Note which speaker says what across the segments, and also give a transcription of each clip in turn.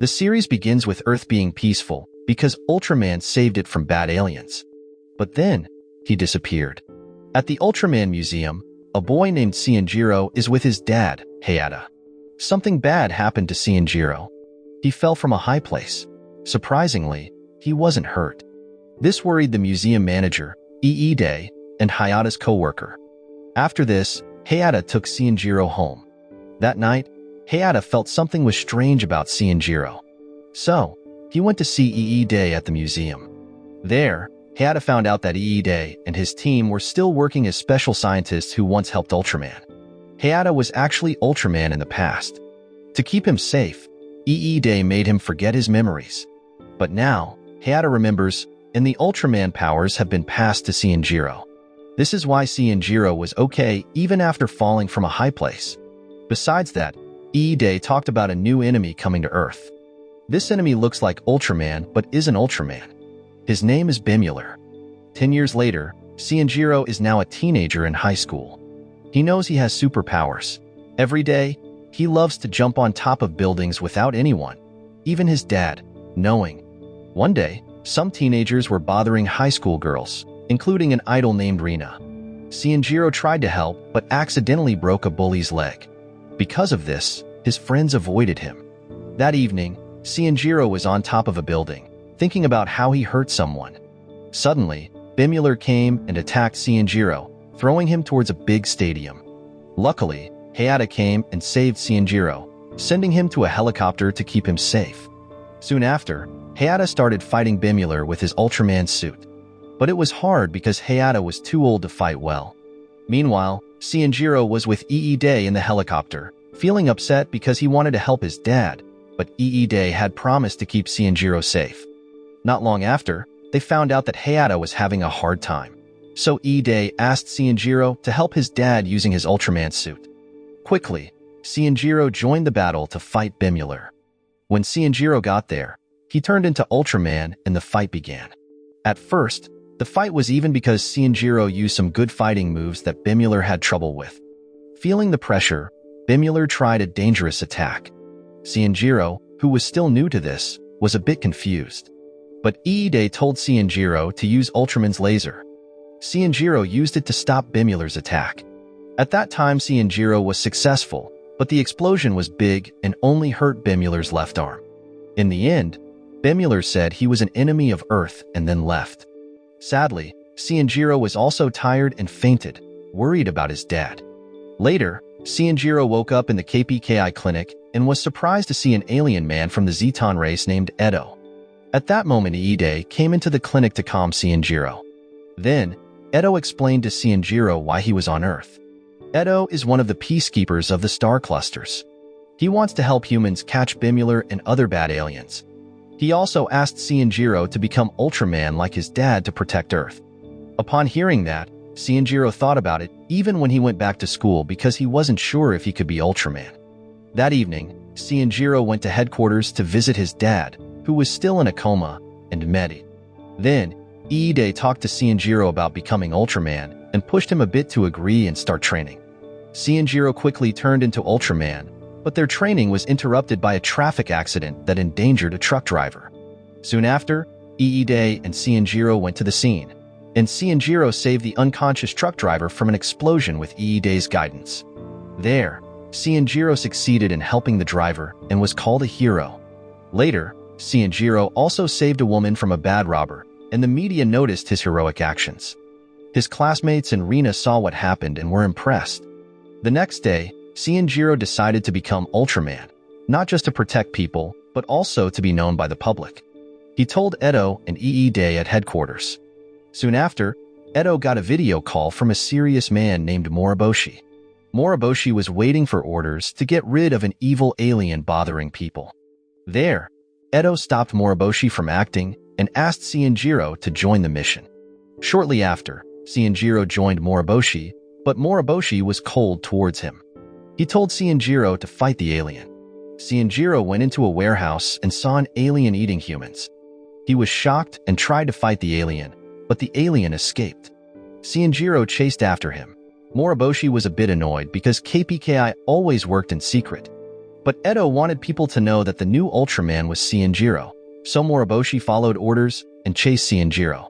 Speaker 1: The series begins with Earth being peaceful because Ultraman saved it from bad aliens. But then, he disappeared. At the Ultraman Museum, a boy named Cianjiro is with his dad, Hayata. Something bad happened to Cianjiro. He fell from a high place. Surprisingly, he wasn't hurt. This worried the museum manager, Iide, and Hayata's co-worker. After this, Hayata took Cianjiro home. That night, Hayata felt something was strange about Cianjiro. So, he went to see Iide at the museum. There, Hayata found out that Iide and his team were still working as special scientists who once helped Ultraman. Hayata was actually Ultraman in the past. To keep him safe, Iide made him forget his memories. But now, Hayata remembers, and the Ultraman powers have been passed to Cianjiro. This is why Cianjiro was okay even after falling from a high place. Besides that, Iide talked about a new enemy coming to Earth. This enemy looks like Ultraman but isn't Ultraman. His name is Bimular. 10 years later, Cianjiro is now a teenager in high school. He knows he has superpowers. Every day, he loves to jump on top of buildings without anyone, even his dad, knowing. One day, some teenagers were bothering high school girls, including an idol named Rina. Cianjiro tried to help but accidentally broke a bully's leg. Because of this, his friends avoided him. That evening, Cianjiro was on top of a building, thinking about how he hurt someone. Suddenly, Bimular came and attacked Cianjiro, throwing him towards a big stadium. Luckily, Hayata came and saved Cianjiro, sending him to a helicopter to keep him safe. Soon after, Hayata started fighting Bimular with his Ultraman suit. But it was hard because Hayata was too old to fight well. Meanwhile, Cianjiro was with Iide in the helicopter, feeling upset because he wanted to help his dad, but Iide had promised to keep Cianjiro safe. Not long after, they found out that Hayata was having a hard time. So Iide asked Cianjiro to help his dad using his Ultraman suit. Quickly, Cianjiro joined the battle to fight Bimular. When Cianjiro got there, he turned into Ultraman and the fight began. At first, the fight was even because Cianjiro used some good fighting moves that Bimular had trouble with. Feeling the pressure, Bimular tried a dangerous attack. Cianjiro, who was still new to this, was a bit confused. But Iide told Cianjiro to use Ultraman's laser. Cianjiro used it to stop Bimular's attack. At that time, Cianjiro was successful, but the explosion was big and only hurt Bimular's left arm. In the end, Bimular said he was an enemy of Earth and then left. Sadly, Cianjiro was also tired and fainted, worried about his dad. Later, Cianjiro woke up in the KPKI clinic and was surprised to see an alien man from the Zeton race named Edo. At that moment, Iide came into the clinic to calm Cianjiro. Then, Edo explained to Cianjiro why he was on Earth. Edo is one of the peacekeepers of the star clusters. He wants to help humans catch Bimular and other bad aliens. He also asked Cianjiro to become Ultraman like his dad to protect Earth. Upon hearing that, Cianjiro thought about it even when he went back to school because he wasn't sure if he could be Ultraman. That evening, Cianjiro went to headquarters to visit his dad, who was still in a coma, and met it. Then, Iide talked to Cianjiro about becoming Ultraman and pushed him a bit to agree and start training. Cianjiro quickly turned into Ultraman, but their training was interrupted by a traffic accident that endangered a truck driver. Soon after, Iide and Cianjiro went to the scene, and Cianjiro saved the unconscious truck driver from an explosion with Iide's guidance. There, Cianjiro succeeded in helping the driver and was called a hero. Later, Cianjiro also saved a woman from a bad robber, and the media noticed his heroic actions. His classmates and Rina saw what happened and were impressed. The next day, Cianjiro decided to become Ultraman, not just to protect people, but also to be known by the public. He told Edo and Iide at headquarters. Soon after, Edo got a video call from a serious man named Moriboshi. Moriboshi was waiting for orders to get rid of an evil alien bothering people. There, Edo stopped Moriboshi from acting and asked Cianjiro to join the mission. Shortly after, Cianjiro joined Moriboshi, but Moriboshi was cold towards him. He told Cianjiro to fight the alien. Cianjiro went into a warehouse and saw an alien eating humans. He was shocked and tried to fight the alien, but the alien escaped. Cianjiro chased after him. Moriboshi was a bit annoyed because KPKI always worked in secret. But Edo wanted people to know that the new Ultraman was Cianjiro, so Moriboshi followed orders and chased Cianjiro.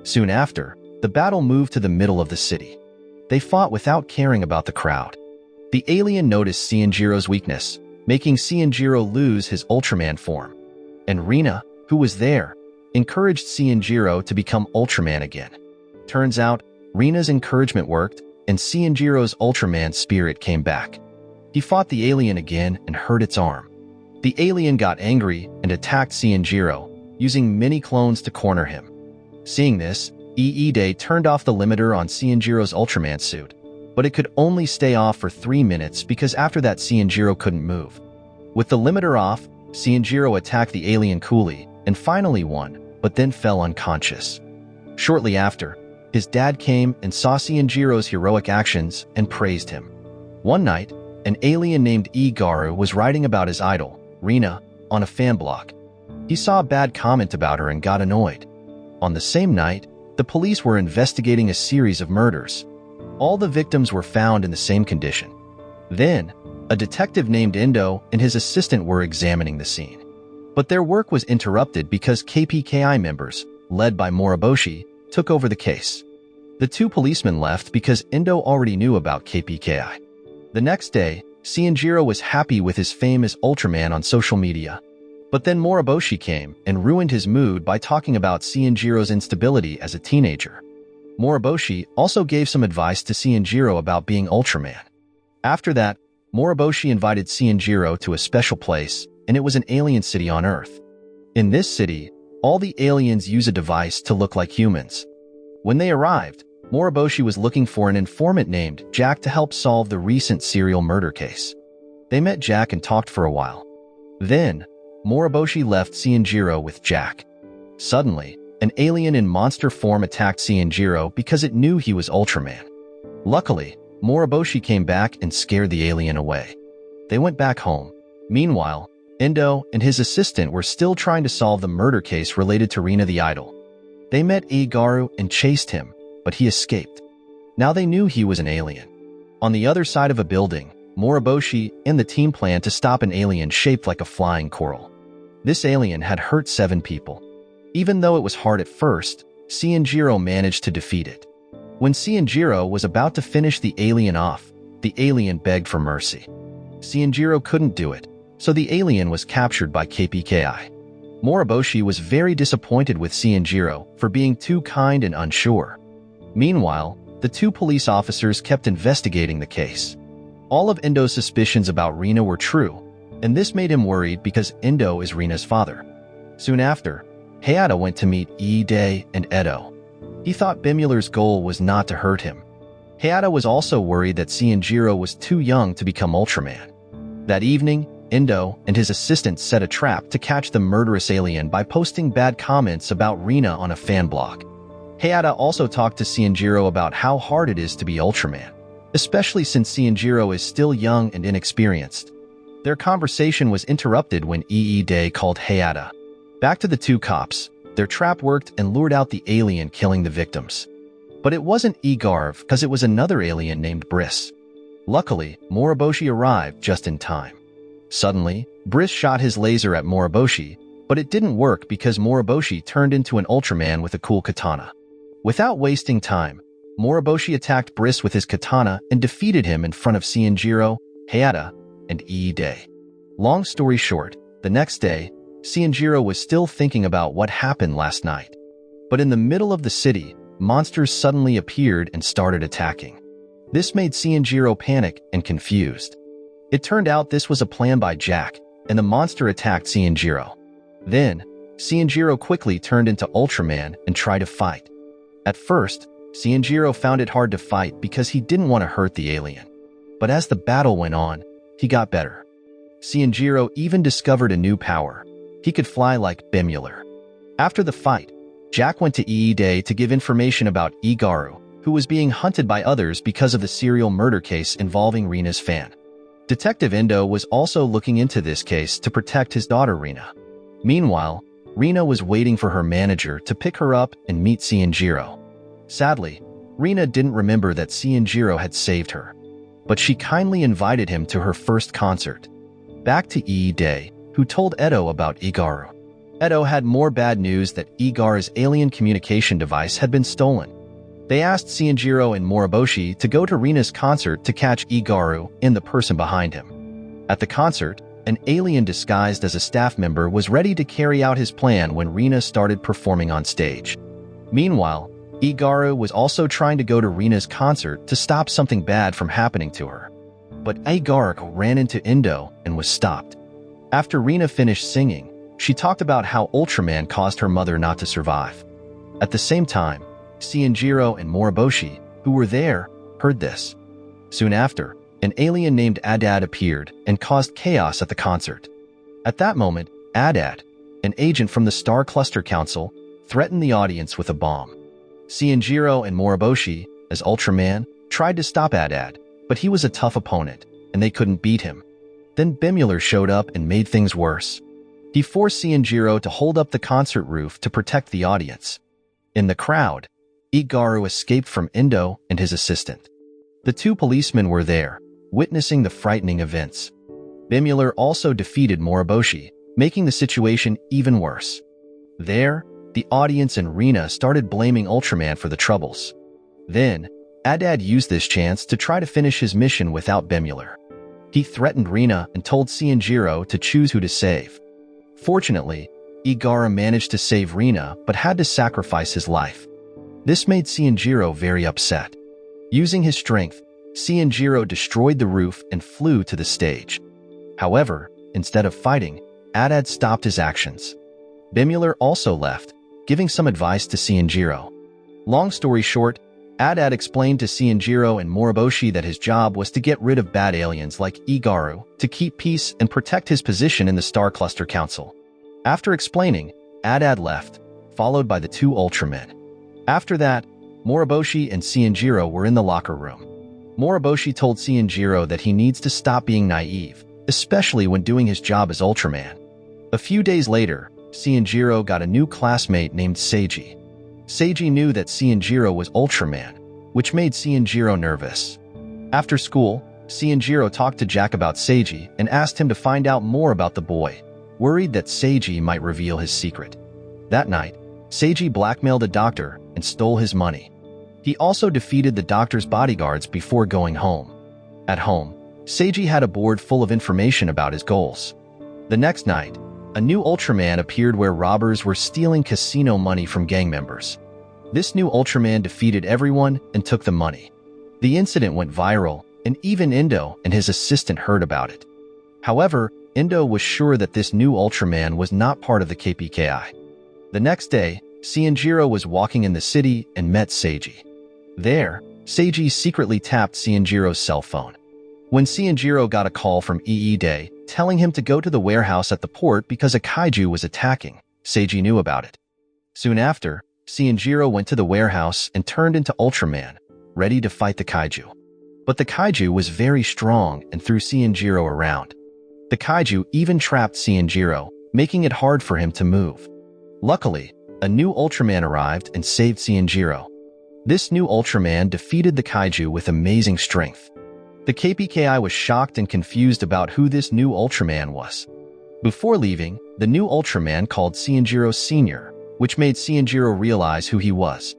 Speaker 1: Soon after, the battle moved to the middle of the city. They fought without caring about the crowd. The alien noticed Cianjiro's weakness, making Cianjiro lose his Ultraman form. And Rina, who was there, encouraged Cianjiro to become Ultraman again. Turns out, Rina's encouragement worked, and Cianjiro's Ultraman spirit came back. He fought the alien again and hurt its arm. The alien got angry and attacked Cianjiro, using many clones to corner him. Seeing this, Iide turned off the limiter on Cianjiro's Ultraman suit, but it could only stay off for 3 minutes because after that Cianjiro couldn't move. With the limiter off, Cianjiro attacked the alien coolly and finally won, but then fell unconscious. Shortly after, his dad came and saw Cianjiro's heroic actions and praised him. One night, an alien named Igaru was writing about his idol, Rina, on a fan block. He saw a bad comment about her and got annoyed. On the same night, the police were investigating a series of murders. All the victims were found in the same condition. Then, a detective named Endo and his assistant were examining the scene. But their work was interrupted because KPKI members, led by Moriboshi, took over the case. The 2 policemen left because Endo already knew about KPKI. The next day, Cianjiro was happy with his fame as Ultraman on social media. But then Moriboshi came and ruined his mood by talking about Cianjiro's instability as a teenager. Moriboshi also gave some advice to Cianjiro about being Ultraman. After that, Moriboshi invited Cianjiro to a special place, and it was an alien city on Earth. In this city, all the aliens use a device to look like humans. When they arrived, Moriboshi was looking for an informant named Jack to help solve the recent serial murder case. They met Jack and talked for a while. Then, Moriboshi left Cianjiro with Jack. Suddenly, an alien in monster form attacked Cianjiro because it knew he was Ultraman. Luckily, Moriboshi came back and scared the alien away. They went back home. Meanwhile, Endo and his assistant were still trying to solve the murder case related to Rina the idol. They met Igaru and chased him, but he escaped. Now they knew he was an alien. On the other side of a building, Moriboshi and the team planned to stop an alien shaped like a flying coral. This alien had hurt 7 people. Even though it was hard at first, Cianjiro managed to defeat it. When Cianjiro was about to finish the alien off, the alien begged for mercy. Cianjiro couldn't do it, so the alien was captured by KPKI. Moriboshi was very disappointed with Cianjiro for being too kind and unsure. Meanwhile, the 2 police officers kept investigating the case. All of Endo's suspicions about Rina were true, and this made him worried because Endo is Rina's father. Soon after, Hayata went to meet Iide and Edo. He thought Bimuller's goal was not to hurt him. Hayata was also worried that Cianjiro was too young to become Ultraman. That evening, Endo and his assistant set a trap to catch the murderous alien by posting bad comments about Rina on a fan blog. Hayata also talked to Cianjiro about how hard it is to be Ultraman, especially since Cianjiro is still young and inexperienced. Their conversation was interrupted when Iide called Hayata. Back to the 2 cops, their trap worked and lured out the alien, killing the victims. But it wasn't Igarv because it was another alien named Briss. Luckily, Moriboshi arrived just in time. Suddenly, Briss shot his laser at Moriboshi, but it didn't work because Moriboshi turned into an Ultraman with a cool katana. Without wasting time, Moriboshi attacked Briss with his katana and defeated him in front of Cianjiro, Hayata, and Iide. Long story short, the next day, Cianjiro was still thinking about what happened last night. But in the middle of the city, monsters suddenly appeared and started attacking. This made Cianjiro panic and confused. It turned out this was a plan by Jack, and the monster attacked Cianjiro. Then, Cianjiro quickly turned into Ultraman and tried to fight. At first, Cianjiro found it hard to fight because he didn't want to hurt the alien. But as the battle went on, he got better. Cianjiro even discovered a new power. He could fly like Bimuller. After the fight, Jack went to Iide to give information about Igaru, who was being hunted by others because of the serial murder case involving Rina's fan. Detective Endo was also looking into this case to protect his daughter Rina. Meanwhile, Rina was waiting for her manager to pick her up and meet Cianjiro. Sadly, Rina didn't remember that Cianjiro had saved her, but she kindly invited him to her first concert. Back to Day, who told Edo about Igaru. Edo had more bad news that Igaru's alien communication device had been stolen. They asked Sanjiro and Moriboshi to go to Rina's concert to catch Igaru and the person behind him. At the concert, an alien disguised as a staff member was ready to carry out his plan when Rina started performing on stage. Meanwhile, Igaru was also trying to go to Rina's concert to stop something bad from happening to her. But Igaru ran into Indo and was stopped. After Rina finished singing, she talked about how Ultraman caused her mother not to survive. At the same time, Sanjiro and Moriboshi, who were there, heard this. Soon after, an alien named Adad appeared and caused chaos at the concert. At that moment, Adad, an agent from the Star Cluster Council, threatened the audience with a bomb. Sanjiro and Moriboshi, as Ultraman, tried to stop Adad, but he was a tough opponent, and they couldn't beat him. Then Bimular showed up and made things worse. He forced Sanjiro to hold up the concert roof to protect the audience. In the crowd, Igaru escaped from Indo and his assistant. The two policemen were there, witnessing the frightening events. Bimular also defeated Moriboshi, making the situation even worse. There, the audience and Rina started blaming Ultraman for the troubles. Then, Adad used this chance to try to finish his mission without Bimular. He threatened Rina and told Sanjiro to choose who to save. Fortunately, Igaru managed to save Rina but had to sacrifice his life. This made Sanjiro very upset. Using his strength, Sanjiro destroyed the roof and flew to the stage. However, instead of fighting, Adad stopped his actions. Bimular also left, giving some advice to Sanjiro. Long story short, Adad explained to Sanjiro and Moriboshi that his job was to get rid of bad aliens like Igaru to keep peace and protect his position in the Star Cluster Council. After explaining, Adad left, followed by the two Ultramen. After that, Moriboshi and Sanjiro were in the locker room. Moriboshi told Sanjiro that he needs to stop being naive, especially when doing his job as Ultraman. A few days later, Sanjiro got a new classmate named Seiji. Seiji knew that Sanjiro was Ultraman, which made Sanjiro nervous. After school, Sanjiro talked to Jack about Seiji and asked him to find out more about the boy, worried that Seiji might reveal his secret. That night, Seiji blackmailed a doctor and stole his money. He also defeated the doctor's bodyguards before going home. At home, Seiji had a board full of information about his goals. The next night, a new Ultraman appeared where robbers were stealing casino money from gang members. This new Ultraman defeated everyone and took the money. The incident went viral, and even Indo and his assistant heard about it. However, Indo was sure that this new Ultraman was not part of the KPKI. The next day, Sanjiro was walking in the city and met Seiji. There, Seiji secretly tapped Sanjiro's cell phone. When Sanjiro got a call from Day telling him to go to the warehouse at the port because a kaiju was attacking, Seiji knew about it. Soon after, Sanjiro went to the warehouse and turned into Ultraman, ready to fight the kaiju. But the kaiju was very strong and threw Sanjiro around. The kaiju even trapped Sanjiro, making it hard for him to move. Luckily, a new Ultraman arrived and saved Sanjiro. This new Ultraman defeated the kaiju with amazing strength. The KPKI was shocked and confused about who this new Ultraman was. Before leaving, the new Ultraman called Sanjiro Sr., which made Sanjiro realize who he was.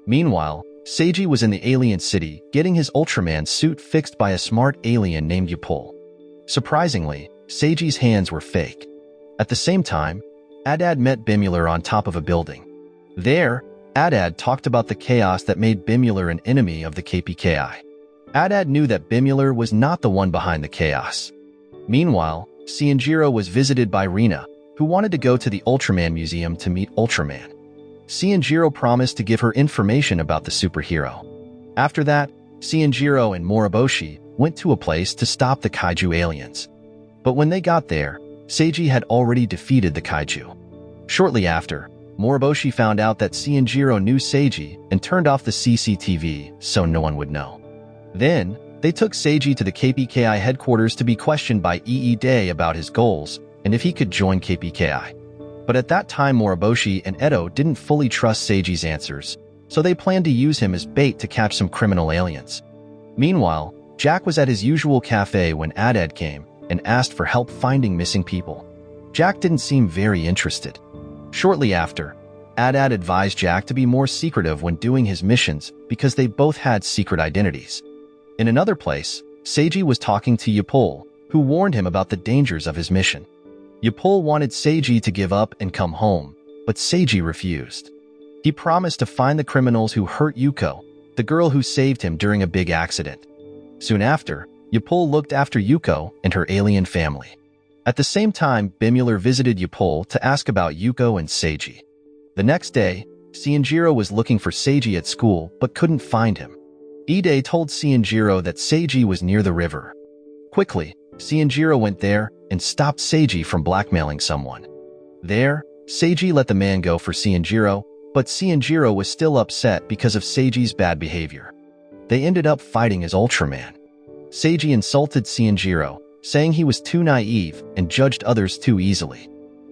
Speaker 1: Meanwhile, Seiji was in the alien city getting his Ultraman suit fixed by a smart alien named Yapul. Surprisingly, Seiji's hands were fake. At the same time, Adad met Bimular on top of a building. There, Adad talked about the chaos that made Bimular an enemy of the KPKI. Adad knew that Bimular was not the one behind the chaos. Meanwhile, Sanjiro was visited by Rina, who wanted to go to the Ultraman Museum to meet Ultraman. Sanjiro promised to give her information about the superhero. After that, Sanjiro and Moriboshi went to a place to stop the kaiju aliens. But when they got there, Seiji had already defeated the kaiju. Shortly after, Moriboshi found out that Sanjiro knew Seiji and turned off the CCTV so no one would know. Then, they took Seiji to the KPKI headquarters to be questioned by Day about his goals and if he could join KPKI. But at that time Moriboshi and Edo didn't fully trust Seiji's answers, so they planned to use him as bait to catch some criminal aliens. Meanwhile, Jack was at his usual cafe when Adad came, and asked for help finding missing people. Jack didn't seem very interested. Shortly after, Adad advised Jack to be more secretive when doing his missions because they both had secret identities. In another place, Seiji was talking to Yapol, who warned him about the dangers of his mission. Yapol wanted Seiji to give up and come home, but Seiji refused. He promised to find the criminals who hurt Yuko, the girl who saved him during a big accident. Soon after, Yapol looked after Yuko and her alien family. At the same time, Bimular visited Yapol to ask about Yuko and Seiji. The next day, Cianjiro was looking for Seiji at school but couldn't find him. Ide told Cianjiro that Seiji was near the river. Quickly, Cianjiro went there and stopped Seiji from blackmailing someone. There, Seiji let the man go for Cianjiro, but Cianjiro was still upset because of Seiji's bad behavior. They ended up fighting as Ultraman. Seiji insulted Cianjiro, saying he was too naive and judged others too easily.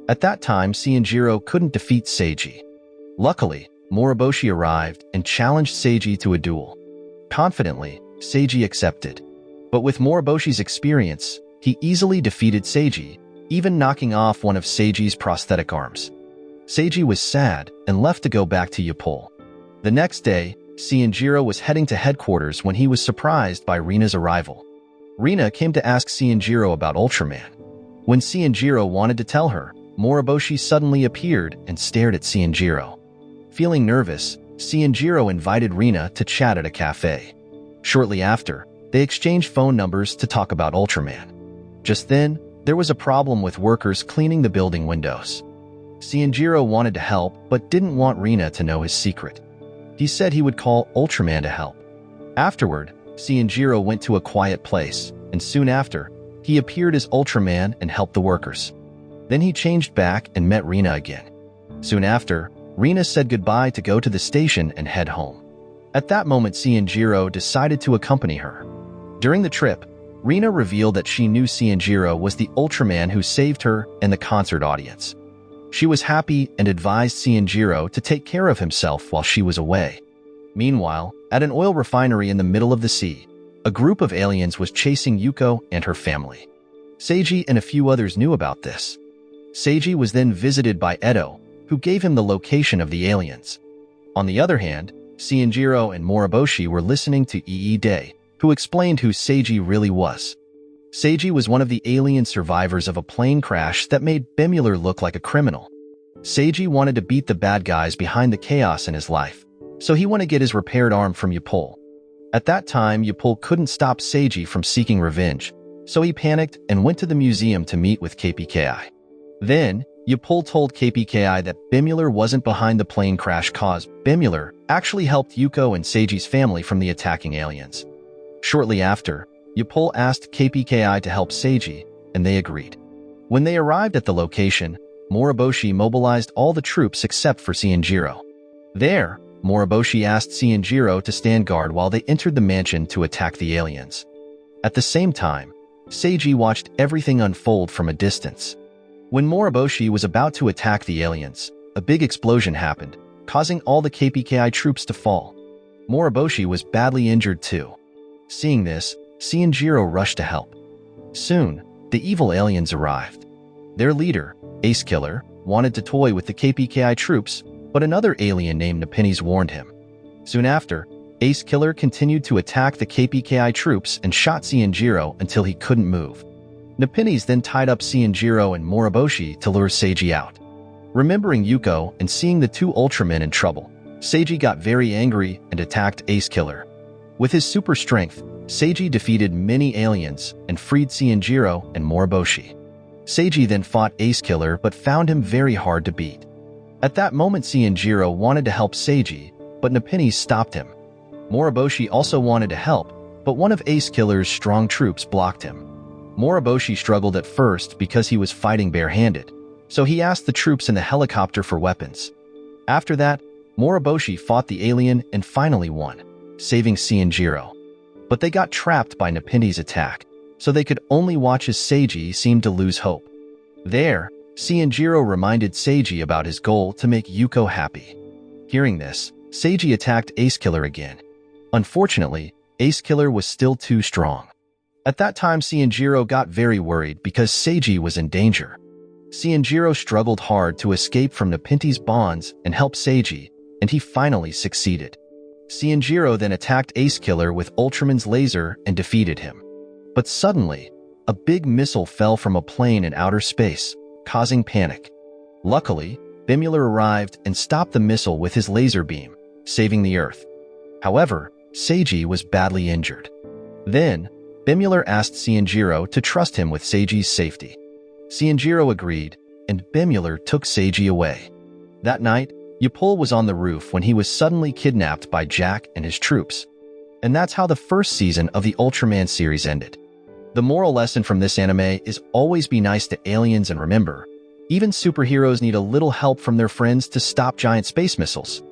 Speaker 1: At that time, Cianjiro couldn't defeat Seiji. Luckily, Moriboshi arrived and challenged Seiji to a duel. Confidently, Seiji accepted. But with Moriboshi's experience, he easily defeated Seiji, even knocking off one of Seiji's prosthetic arms. Seiji was sad and left to go back to Yapol. The next day, Cianjiro was heading to headquarters when he was surprised by Rina's arrival. Rina came to ask Cianjiro about Ultraman. When Cianjiro wanted to tell her, Moriboshi suddenly appeared and stared at Cianjiro. Feeling nervous, Cianjiro invited Rina to chat at a cafe. Shortly after, they exchanged phone numbers to talk about Ultraman. Just then, there was a problem with workers cleaning the building windows. Cianjiro wanted to help but didn't want Rina to know his secret. He said he would call Ultraman to help. Afterward, Cianjiro went to a quiet place, and soon after, he appeared as Ultraman and helped the workers. Then he changed back and met Rina again. Soon after, Rina said goodbye to go to the station and head home. At that moment, Cianjiro decided to accompany her. During the trip, Rina revealed that she knew Cianjiro was the Ultraman who saved her and the concert audience. She was happy and advised Cianjiro to take care of himself while she was away. Meanwhile, at an oil refinery in the middle of the sea, a group of aliens was chasing Yuko and her family. Seiji and a few others knew about this. Seiji was then visited by Edo, who gave him the location of the aliens. On the other hand, Cianjiro and Moriboshi were listening to Ide, who explained who Seiji really was. Seiji was one of the alien survivors of a plane crash that made Bimular look like a criminal. Seiji wanted to beat the bad guys behind the chaos in his life, so he wanted to get his repaired arm from Yapol. At that time, Yapol couldn't stop Seiji from seeking revenge, so he panicked and went to the museum to meet with KPKI. Then, Yapol told KPKI that Bimular wasn't behind the plane crash cause Bimular actually helped Yuko and Seiji's family from the attacking aliens. Shortly after, Yapol asked KPKI to help Seiji, and they agreed. When they arrived at the location, Moriboshi mobilized all the troops except for Cianjiro. There, Moriboshi asked Cianjiro to stand guard while they entered the mansion to attack the aliens. At the same time, Seiji watched everything unfold from a distance. When Moriboshi was about to attack the aliens, a big explosion happened, causing all the KPKI troops to fall. Moriboshi was badly injured too. Seeing this, Cianjiro rushed to help. Soon, the evil aliens arrived. Their leader, Ace Killer, wanted to toy with the KPKI troops, but another alien named Nepines warned him. Soon after, Ace Killer continued to attack the KPKI troops and shot Cianjiro until he couldn't move. Nepines then tied up Cianjiro and Moriboshi to lure Seiji out. Remembering Yuko and seeing the two Ultramen in trouble, Seiji got very angry and attacked Ace Killer. With his super strength, Seiji defeated many aliens and freed Cianjiro and Moriboshi. Seiji then fought Ace Killer but found him very hard to beat. At that moment, Cianjiro wanted to help Seiji, but Nepines stopped him. Moriboshi also wanted to help, but one of Ace Killer's strong troops blocked him. Moriboshi struggled at first because he was fighting barehanded, so he asked the troops in the helicopter for weapons. After that, Moriboshi fought the alien and finally won, saving Cianjiro. But they got trapped by Nepines' attack, so they could only watch as Seiji seemed to lose hope. There, Cianjiro reminded Seiji about his goal to make Yuko happy. Hearing this, Seiji attacked Ace Killer again. Unfortunately, Ace Killer was still too strong. At that time, Cianjiro got very worried because Seiji was in danger. Cianjiro struggled hard to escape from Nepenthe's bonds and help Seiji, and he finally succeeded. Cianjiro then attacked Ace Killer with Ultraman's laser and defeated him. But suddenly, a big missile fell from a plane in outer space, causing panic. Luckily, Bimula arrived and stopped the missile with his laser beam, saving the Earth. However, Seiji was badly injured. Then, Bimula asked Cianjiro to trust him with Seiji's safety. Cianjiro agreed, and Bimula took Seiji away. That night, Yapol was on the roof when he was suddenly kidnapped by Jack and his troops. And that's how the first season of the Ultraman series ended. The moral lesson from this anime is always be nice to aliens and remember, even superheroes need a little help from their friends to stop giant space missiles.